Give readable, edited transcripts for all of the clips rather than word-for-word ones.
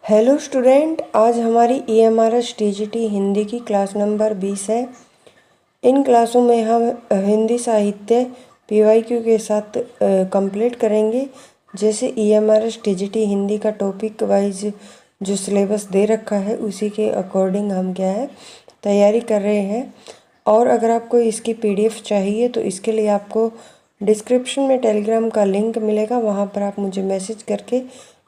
Hello student, आज हमारी EMRS TGT Hindi की क्लास नंबर 20 है। इन क्लासों में हम हिंदी साहित्य PYQ के साथ कंप्लीट करेंगे। जैसे EMRS TGT हिंदी का टॉपिक वाइज जो सिलेबस दे रखा है उसी के अकॉर्डिंग हम क्या है तैयारी कर रहे हैं। और अगर आपको इसकी PDF चाहिए तो इसके लिए आपको डिस्क्रिप्शन में टेलीग्राम का लिंक मिलेगा, वहाँ पर आप मुझे मैसेज करके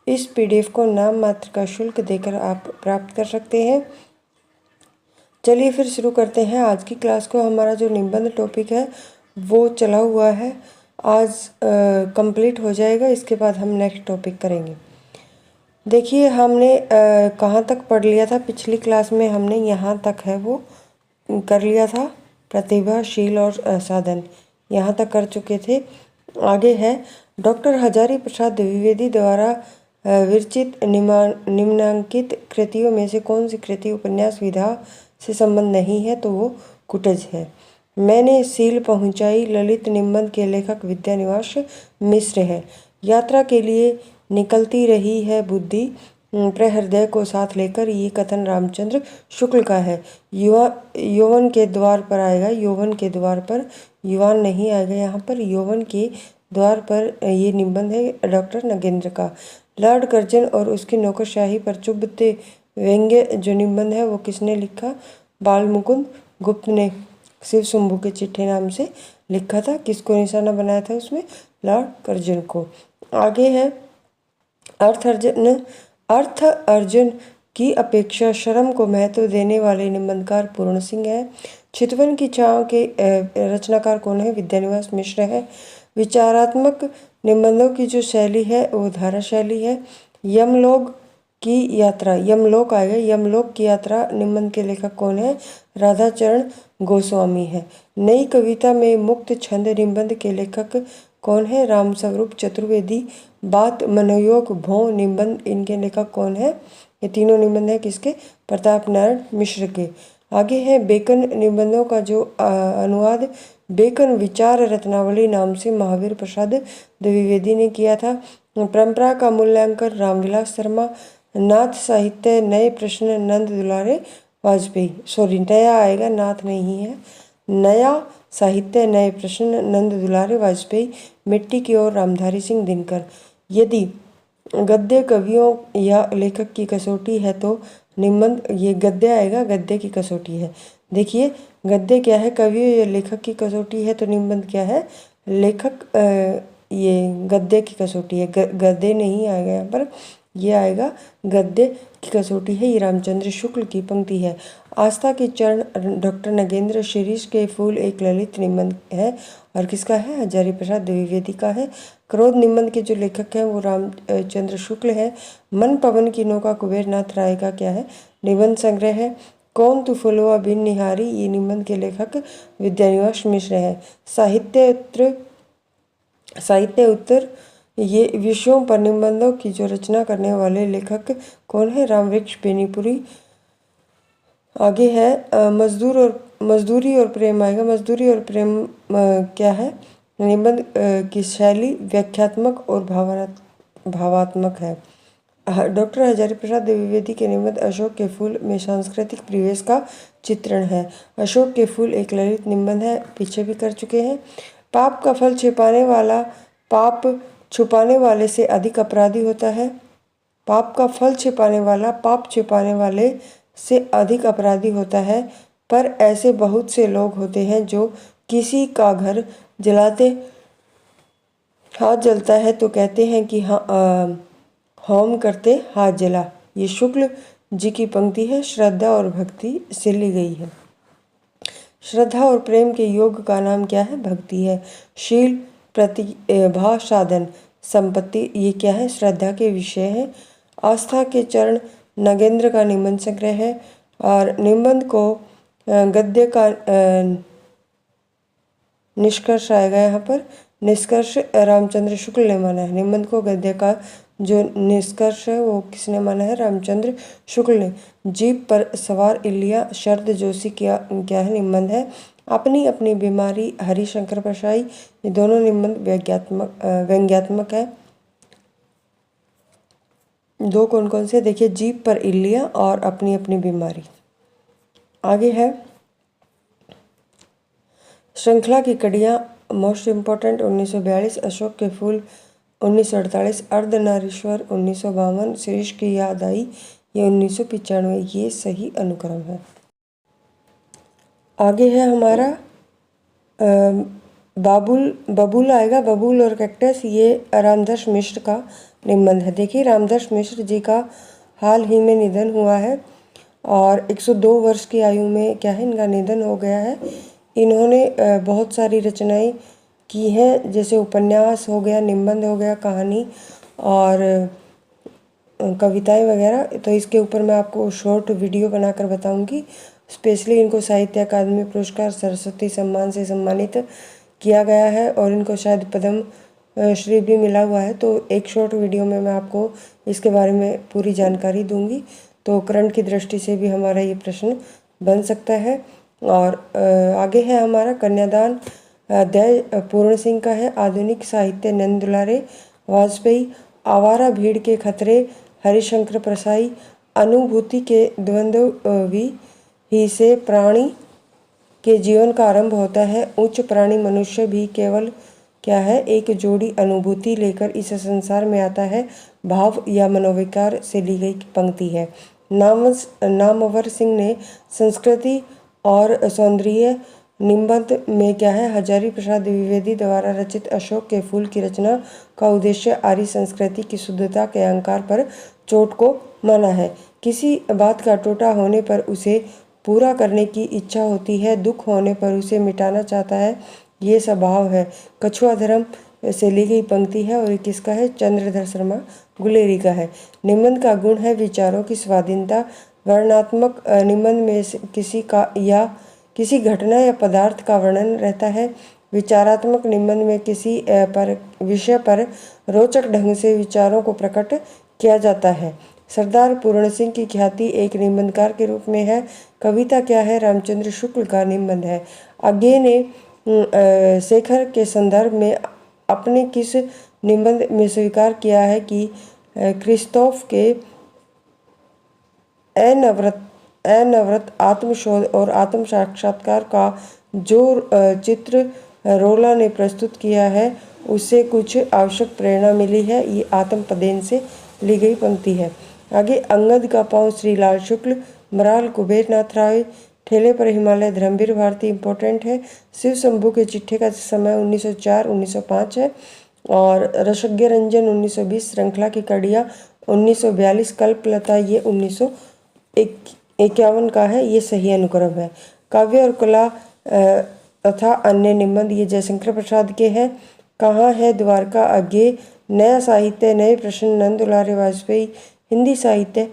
इस PDF को नाम मात्र का शुल्क देकर आप प्राप्त कर सकते हैं। चलिए फिर शुरू करते हैं आज की क्लास को। हमारा जो निबंध टॉपिक है वो चला हुआ है, आज कंप्लीट हो जाएगा। इसके बाद हम नेक्स्ट टॉपिक करेंगे। देखिए हमने कहाँ तक पढ़ लिया था। पिछली क्लास में हमने यहाँ तक है वो कर लिया था, प्रतिभाशील और साधन यहाँ तक कर चुके थे। आगे है डॉक्टर हजारी प्रसाद द्विवेदी द्वारा विरचित निम्नांकित कृतियों में से कौन सी कृति उपन्यास विधा से संबंध नहीं है, तो वो कुटज है। मैंने सील पहुंचाई ललित निबंध के लेखक विद्यानिवास मिश्र है। यात्रा के लिए निकलती रही है बुद्धि प्रहृदय को साथ लेकर, ये कथन रामचंद्र शुक्ल का है। यौवन के द्वार पर आएगा, यौवन के द्वार पर, युवान नहीं आएगा यहाँ पर, यौवन के द्वार पर। ये निबंध है डॉक्टर नगेंद्र का। लॉर्ड कर्जन और उसकी नौकरशाही पर चुभते व्यंग्य जो निबंध है वो किसने लिखा? बाल मुकुंद गुप्त ने शिव शंभू के चिट्ठे नाम से लिखा था। किसको निशाना बनाया था उसमें? लॉर्ड कर्जन को। आगे है अर्थ अर्जुन की अपेक्षा श्रम को महत्व देने वाले निबंधकार पूर्ण सिंह है। चितवन की छांव के रचनाकार कौन है? विद्यानिवास मिश्र है। विचारात्मक निबंधों की जो शैली है वो धारा शैली है। यमलोक की यात्रा, यमलोक आएगा, यमलोक की यात्रा निबंध के लेखक कौन है? राधाचरण गोस्वामी है। नई कविता में मुक्त छंद निबंध के लेखक कौन है? राम स्वरूप चतुर्वेदी। बात मनोयोग भों निबंध, इनके लेखक कौन है? ये तीनों निबंध है किसके? प्रताप नारायण मिश्र के। आगे है बेकन निबंधों का जो अनुवाद बेकन विचार रत्नावली नाम से महावीर प्रसाद द्विवेदी ने किया था। परंपरा का मूल्यांकन रामविलास शर्मा। नाथ साहित्य नए प्रश्न नंद दुलारे वाजपेयी। सॉरी, नया आएगा, नाथ नहीं है। नया साहित्य नए प्रश्न नंद दुलारे वाजपेयी। मिट्टी की ओर रामधारी सिंह दिनकर। यदि गद्य कवियों या लेखक की कसौटी है तो निबंध, ये गद्य आएगा, गद्य की कसौटी है। देखिए गद्य क्या है? कवियों या लेखक की कसौटी है, तो निबंध क्या है? लेखक, ये गद्य की कसौटी है। गद्य नहीं आएगा यहाँ पर, ये आएगा गद्य की कसौटी है। ये रामचंद्र शुक्ल की पंक्ति है। आस्था के चरण डॉक्टर नगेंद्र। शिरीष के फूल एक ललित निबंध है और किसका है? हजारी प्रसाद द्विवेदी का है। क्रोध निबंध के जो लेखक हैं वो रामचंद्र शुक्ल है। मन पवन की नौका कुबेर नाथ राय का क्या है? निबंध संग्रह है। कौन तू फुलवा बिन निहारी, ये निबंध के लेखक विद्यानिवास मिश्र है। साहित्य उत्तर ये विषयों पर निबंधों की जो रचना करने वाले लेखक कौन है? रामवृक्ष बेनीपुरी। आगे है मजदूरी और प्रेम आएगा। मजदूरी और प्रेम क्या है? निबंध की शैली व्याख्यात्मक और भावात्मक है। डॉक्टर हजारी प्रसाद द्विवेदी के निबंध अशोक के फूल में सांस्कृतिक परिवेश का चित्रण है। अशोक के फूल एक ललित निबंध है, पीछे भी कर चुके हैं। पाप का फल छिपाने वाला पाप छुपाने वाले से अधिक अपराधी होता है। पाप का फल छिपाने वाला पाप छिपाने वाले से अधिक अपराधी होता है। पर ऐसे बहुत से लोग होते हैं जो किसी का घर जलाते हाथ जलता है तो कहते हैं कि हाँ, होम करते हाथ जला। ये शुक्ल जी की पंक्ति है, श्रद्धा और भक्ति से ली गई है। श्रद्धा और प्रेम के योग का नाम क्या है? भक्ति है। शील प्रतिभा साधन संपत्ति, ये क्या है? श्रद्धा के विषय है। आस्था के चरण नगेंद्र का निबंध संग्रह है। और निबंध को गद्य का निष्कर्ष आएगा यहाँ पर। निष्कर्ष रामचंद्र शुक्ल ने माना है। निबंध को गद्य का जो निष्कर्ष है वो किसने माना है? रामचंद्र शुक्ल ने। जीप पर सवार इलिया शरद जोशी क्या है? निबंध है। अपनी अपनी बीमारी हरिशंकर परसाई, ये दोनों निबंध व्यंग्यात्मक है। दो कौन कौन से देखिए, जीभ पर इल्लियाँ और अपनी अपनी बीमारी। आगे है श्रृंखला की कड़ियाँ, मोस्ट इम्पोर्टेंट 1942, अशोक के फूल 1948, अर्धनारीश्वर 1952, शीर्ष की याद आई ये 1995। ये सही अनुक्रम है। आगे है हमारा बबूल आएगा, बबूल और कैक्टस। ये रामदास मिश्र का निबंध है। देखिए रामदास मिश्र जी का हाल ही में निधन हुआ है और 102 वर्ष की आयु में क्या है इनका निधन हो गया है। इन्होंने बहुत सारी रचनाएं की हैं, जैसे उपन्यास हो गया, निबंध हो गया, कहानी और कविताएं वगैरह। तो इसके ऊपर मैं आपको शॉर्ट वीडियो बनाकर बताऊंगी। स्पेशली इनको साहित्य अकादमी पुरस्कार, सरस्वती सम्मान से सम्मानित किया गया है और इनको शायद पद्म श्री भी मिला हुआ है। तो एक शॉर्ट वीडियो में मैं आपको इसके बारे में पूरी जानकारी दूंगी। तो करंट की दृष्टि से भी हमारा ये प्रश्न बन सकता है। और आगे है हमारा कन्यादान, अध्याय पूर्ण सिंह का है। आधुनिक साहित्य, नंद दुलारे वाजपेयी। आवारा भीड़ के खतरे, हरिशंकर प्रसाई। अनुभूति के द्वंद्व ही से प्राणी के जीवन का आरंभ होता है। उच्च प्राणी मनुष्य भी केवल क्या है, एक जोड़ी अनुभूति लेकर इस संसार में आता है। भाव या मनोविकार से ली गई पंक्ति है। नामवर सिंह ने संस्कृति और सौंदर्य निबंध में क्या है, हजारी प्रसाद द्विवेदी द्वारा रचित अशोक के फूल की रचना का उद्देश्य आर्य संस्कृति की शुद्धता के अहंकार पर चोट को माना है। किसी बात का टूटा होने पर उसे पूरा करने की इच्छा होती है, दुख होने पर उसे मिटाना चाहता है, ये स्वभाव है। कछुआ धर्म से ली गई पंक्ति है और किसका है, चंद्रधर शर्मा गुलेरी का है। निबंध का गुण है विचारों की स्वाधीनता। वर्णनात्मक निबंध में किसी का या किसी घटना या पदार्थ का वर्णन रहता है। विचारात्मक निबंध में किसी विषय पर रोचक ढंग से विचारों को प्रकट किया जाता है। सरदार पूर्ण सिंह की ख्याति एक निबंधकार के रूप में है। कविता क्या है, रामचंद्र शुक्ल का निबंध है। आगे ने शेखर के संदर्भ में अपने किस निबंध में स्वीकार किया है कि क्रिस्तोफ के अनवरत आत्मशोध और आत्म साक्षात्कार का जो चित्र रोला ने प्रस्तुत किया है उससे कुछ आवश्यक प्रेरणा मिली है। ये आत्मपदेन से ली गई पंक्ति है। आगे अंगद का पाँव श्रीलाल शुक्ल, मराल कुबेरनाथ राय, ठेले पर हिमालय धर्मवीर भारती इम्पोर्टेंट है। शिव शंभू के चिट्ठे का समय 1904-1905 है और रसज्ञ रंजन 1920, श्रृंखला की कड़ियाँ 1942, कल्पलता ये 1951 का है। ये सही अनुक्रम है। काव्य और कला तथा अन्य निबंध ये जयशंकर प्रसाद के हैं। कहाँ है द्वारका आगे, नया साहित्य, नए प्रश्न, नंद दुलारे वाजपेयी। हिंदी साहित्य,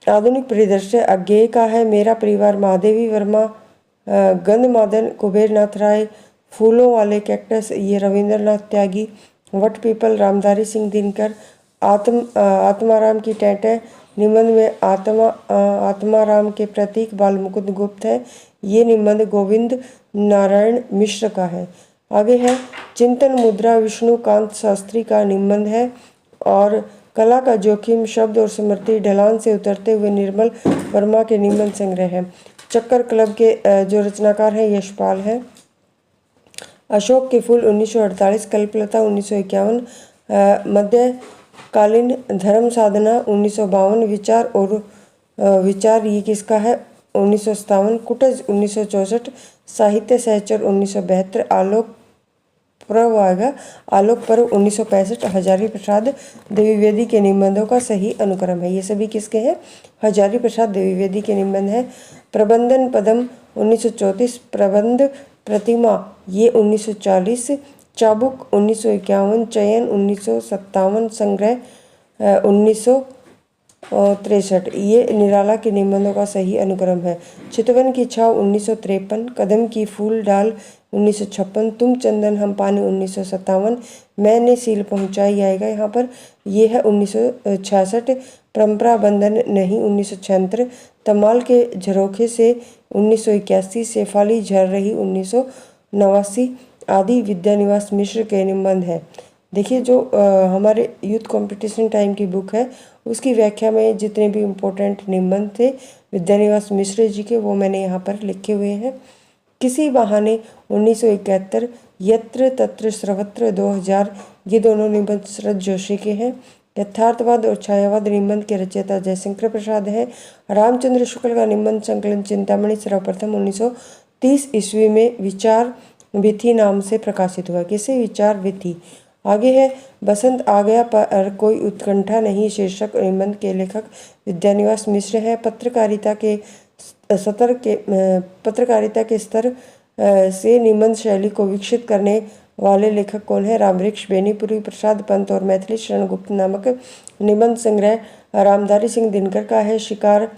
आधुनिक परिदृश्य अज्ञेय का है। मेरा परिवार महादेवी वर्मा, गंधमादन कुबेरनाथ राय, फूलों वाले कैक्टस ये रविंद्रनाथ त्यागी, वट पीपल रामधारी सिंह दिनकर। आत्माराम की टैटें निबंध में आत्माराम के प्रतीक बालमुकुंद गुप्त है। ये निबंध गोविंद नारायण मिश्र का है। आगे है चिंतन मुद्रा, विष्णुकांत शास्त्री का निबंध है। और कला का जोखिम, शब्द और स्मृति, ढलान से उतरते हुए, निर्मल वर्मा के निबंध संग्रह है। चक्कर क्लब के जो रचनाकार हैं यशपाल है। अशोक के फूल 1948, कल्पलता 1951, मध्यकालीन धर्म साधना 1952, विचार और विचार ये किसका है 1957, कुटज 1964, साहित्य सहचर 1972, आलोक पर्व 1965, हजारी प्रसाद द्विवेदी के निबंधों का सही अनुक्रम है। ये सभी किसके हैं, हजारी प्रसाद द्विवेदी के निबंध हैं। प्रबंधन पदम 1934, प्रबंध प्रतिमा ये 1940, चाबुक 1951, चयन 1957, संग्रह 1963 ये निराला के निबंधों का सही अनुक्रम है। चितवन की छाव 1953, कदम की फूल डाल 1956, तुम चंदन हम पानी 1957, मैंने सील पहुंचाई आएगा यहाँ पर, ये है 1966, परंपरा बंधन नहीं 1976, तमाल के झरोखे से 1981, शेफाली झर रही 1989 आदि विद्यानिवास मिश्र के निबंध है। देखिए जो हमारे यूथ कंपटीशन टाइम की बुक है उसकी व्याख्या में जितने भी इम्पोर्टेंट निबंध थे विद्यानिवास मिश्र जी के वो मैंने यहाँ पर लिखे हुए हैं। किसी बहाने 1971, यत्र तत्र सर्वत्र 2000, ये दोनों निबंध शरद जोशी के हैं। यथार्थवाद और छायावाद निबंध के रचयिता जयशंकर प्रसाद हैं। रामचंद्र शुक्ल का निबंध संकलन चिंतामणि सर्वप्रथम 1930 ईस्वी में विचार विधि नाम से प्रकाशित हुआ। किसे? विचार विधि। आगे है बसंत आ गया पर कोई उत्कंठा नहीं शीर्षक निबंध के लेखक विद्यानिवास मिश्र हैं। पत्रकारिता के स्तर से निबंध शैली को विकसित करने वाले लेखक कौन है? रामवृक्ष बेनीपुरी, प्रसाद पंत और मैथिली शरण गुप्त नामक निबंध संग्रह रामधारी सिंह दिनकर का है। शिकार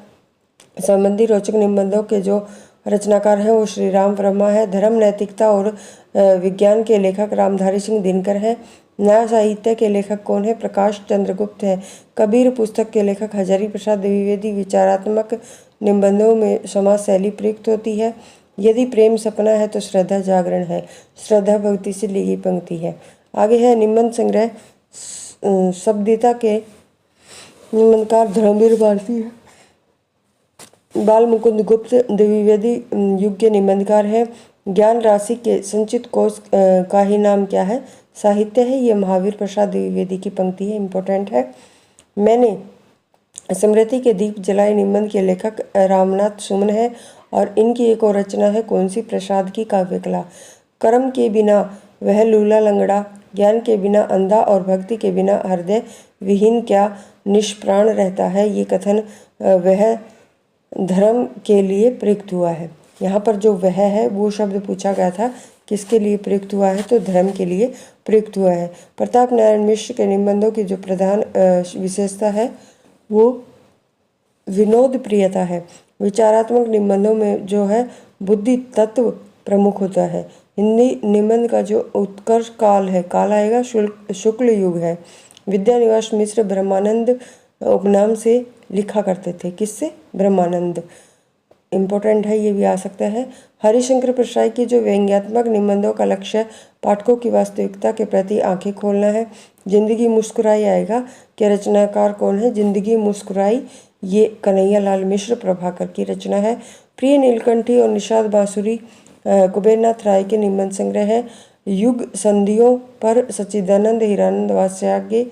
संबंधी रोचक निबंधों के जो रचनाकार हैं वो श्री राम वर्मा है। धर्म, नैतिकता और विज्ञान के लेखक रामधारी सिंह दिनकर हैं। न्याय साहित्य के लेखक कौन है? प्रकाश चंद्रगुप्त है। कबीर पुस्तक के लेखक हजारी प्रसाद द्विवेदी। विचारात्मक निबंधों में समाज शैली प्रयुक्त होती है। यदि प्रेम सपना है तो श्रद्धा जागरण है। श्रद्धा भक्ति से ली गई पंक्ति है। आगे है निबंध संग्रह शब्दिता के निबंधकार धर्मवीर भारती है। बाल मुकुंद गुप्त द्विवेदी युग के निबंधकार हैं। ज्ञान राशि के संचित कोश का ही नाम क्या है? साहित्य है। ये महावीर प्रसाद द्विवेदी की पंक्ति है, इम्पोर्टेंट है। मैंने स्मृति के दीप जलाए निबंध के लेखक रामनाथ सुमन है और इनकी एक और रचना है कौन सी? प्रसाद की काव्य कला। कर्म के बिना वह लूला लंगड़ा, ज्ञान के बिना अंधा और भक्ति के बिना हृदय विहीन क्या निष्प्राण रहता है। ये कथन वह धर्म के लिए प्रयुक्त हुआ है। यहाँ पर जो वह है वो शब्द पूछा गया था किसके लिए प्रयुक्त हुआ है? तो धर्म के लिए प्रयुक्त हुआ है। प्रताप नारायण मिश्र के निबंधों की जो प्रधान विशेषता है वो विनोद प्रियता है। विचारात्मक निबंधों में जो है बुद्धि तत्व प्रमुख होता है। हिंदी निबंध का जो उत्कर्ष काल है, काल आएगा शुक्ल युग है। विद्यानिवास मिश्र ब्रह्मानंद उपनाम से लिखा करते थे। किससे? ब्रह्मानंद। इम्पोर्टेंट है, ये भी आ सकता है। हरिशंकर प्रसाद की जो व्यंग्यात्मक निबंधों का लक्ष्य पाठकों की वास्तविकता के प्रति आंखें खोलना है। जिंदगी मुस्कुराई आएगा कि रचनाकार कौन है? जिंदगी मुस्कुराई ये कन्हैया लाल मिश्र प्रभाकर की रचना है। प्रिय नीलकंठी और निषाद बांसुरी कुबेरनाथ राय के निबंध संग्रह है। युग संधियों पर सच्चिदानंद हीरानंद वात्स्यायन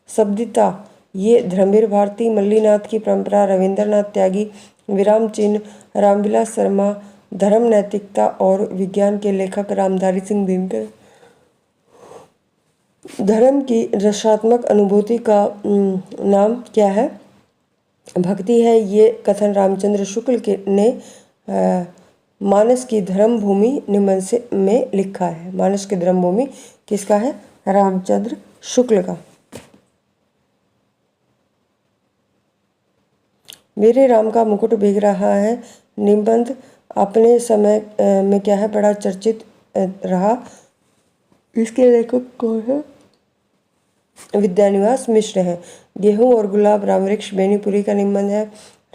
शब्दिता ये धर्मवीर भारती। मल्लीनाथ की परंपरा रविंद्रनाथ त्यागी। विराम चिन्ह रामविलास शर्मा। धर्म, नैतिकता और विज्ञान के लेखक रामधारी सिंह दिनकर। धर्म की रसात्मक अनुभूति का नाम क्या है? भक्ति है। ये कथन रामचंद्र शुक्ल ने मानस की धर्म भूमि निबंध में लिखा है। मानस की धर्म भूमि किसका है? रामचंद्र शुक्ल का। मेरे राम का मुकुट भीग रहा है निबंध अपने समय में क्या है? बड़ा चर्चित रहा। इसके लेखक कौन है? विद्यानिवास मिश्र हैं। गेहूं और गुलाब रामवृक्ष बेनीपुरी का निबंध है।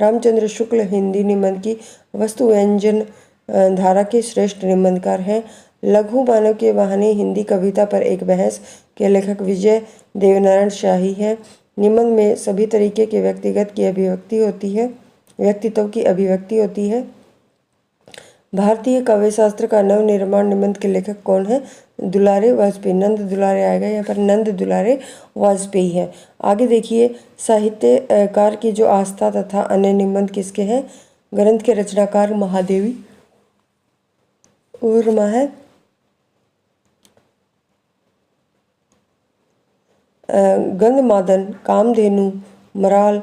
रामचंद्र शुक्ल हिंदी निबंध की वस्तु व्यंजन धारा के श्रेष्ठ निबंधकार हैं। लघु मानव के बहाने हिंदी कविता पर एक बहस के लेखक विजय देवनारायण शाही हैं। निबंध में सभी तरीके के व्यक्तिगत की अभिव्यक्ति होती है, व्यक्तित्व की अभिव्यक्ति होती है। भारतीय काव्य शास्त्र का नव निर्माण निबंध के लेखक कौन है? दुलारे वाजपेयी। नंद दुलारे आएगा, यहाँ पर नंद दुलारे वाजपेयी है। आगे देखिए साहित्यकार की जो आस्था तथा अन्य निबंध किसके हैं? ग्रंथ के रचनाकार महादेवी वर्मा है। गंधमादन, कामधेनु, मराल,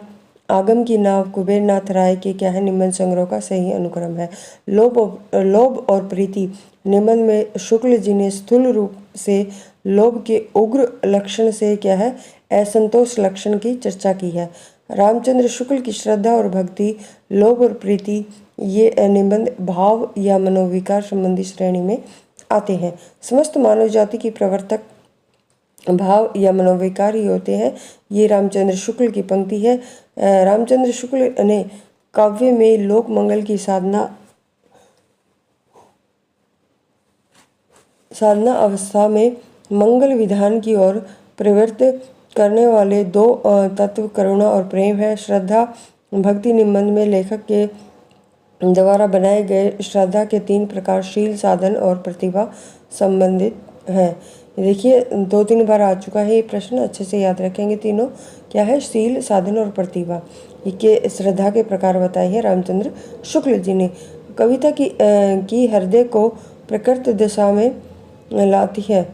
आगम की नाव कुबेरनाथ राय के क्या है? निबंध संग्रह का सही अनुक्रम है। लोभ और प्रीति निबंध में शुक्ल जी ने स्थूल रूप से लोभ के उग्र लक्षण से क्या है? असंतोष लक्षण की चर्चा की है। रामचंद्र शुक्ल की श्रद्धा और भक्ति, लोभ और प्रीति ये निबंध भाव या मनोविकार संबंधी श्रेणी में आते हैं। समस्त मानव जाति की प्रवर्तक भाव या मनोविकार ही होते हैं। ये रामचंद्र शुक्ल की पंक्ति है। रामचंद्र शुक्ल ने काव्य में लोक मंगल की साधना अवस्था में मंगल विधान की ओर प्रवृत्त करने वाले दो तत्व करुणा और प्रेम है। श्रद्धा भक्ति निबंध में लेखक के द्वारा बनाए गए श्रद्धा के 3 प्रकार शील, साधन और प्रतिभा संबंधित हैं। देखिए 2-3 बार आ चुका है ये प्रश्न, अच्छे से याद रखेंगे। तीनों क्या है? शील, साधन और प्रतिभा। ये श्रद्धा के प्रकार बताए हैं रामचंद्र शुक्ल जी ने। कविता की हृदय को प्रकृति दिशा में लाती है,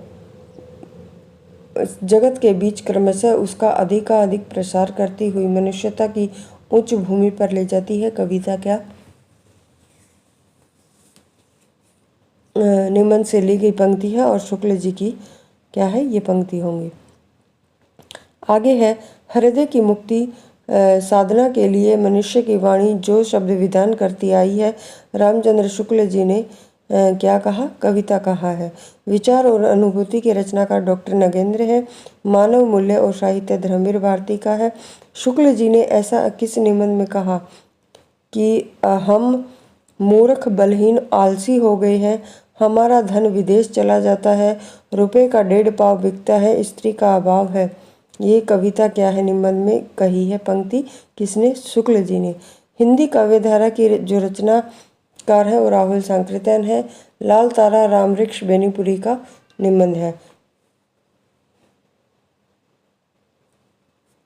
जगत के बीच क्रमशः उसका अधिकाधिक प्रसार करती हुई मनुष्यता की उच्च भूमि पर ले जाती है। कविता क्या निबंध से ली गई पंक्ति है और शुक्ल जी की क्या है ये पंक्ति होंगी। आगे है हृदय की मुक्ति साधना के लिए मनुष्य की वाणी जो शब्द विधान करती आई है, रामचंद्र शुक्ल जी ने क्या कहा? कविता कहा है। विचार और अनुभूति के रचनाकार डॉक्टर नगेंद्र है। मानव मूल्य और साहित्य धर्मवीर भारती का है। शुक्ल जी ने ऐसा किस निबंध में कहा कि हम मूर्ख, बलहीन, आलसी हो गए हैं, हमारा धन विदेश चला जाता है, रुपए का 1.5 पाव बिकता है, स्त्री का अभाव है। ये कविता क्या है निबंध में कही है पंक्ति? किसने? शुक्ल जी ने। हिंदी काव्यधारा की जो रचनाकार है वो राहुल सांकृत्यायन है। लाल तारा रामवृक्ष बेनीपुरी का निबंध है।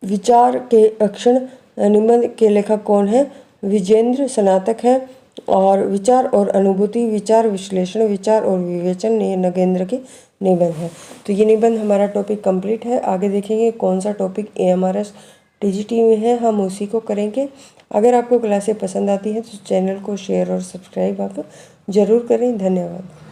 विचार के अक्षण निबंध के लेखक कौन है? विजेंद्र स्नातक है। और विचार और अनुभूति, विचार विश्लेषण, विचार और विवेचन ये नगेंद्र के निबंध है। तो ये निबंध हमारा टॉपिक कंप्लीट है। आगे देखेंगे कौन सा टॉपिक AMRS TGT में है, हम उसी को करेंगे। अगर आपको क्लासें पसंद आती हैं तो चैनल को शेयर और सब्सक्राइब आप ज़रूर करें। धन्यवाद।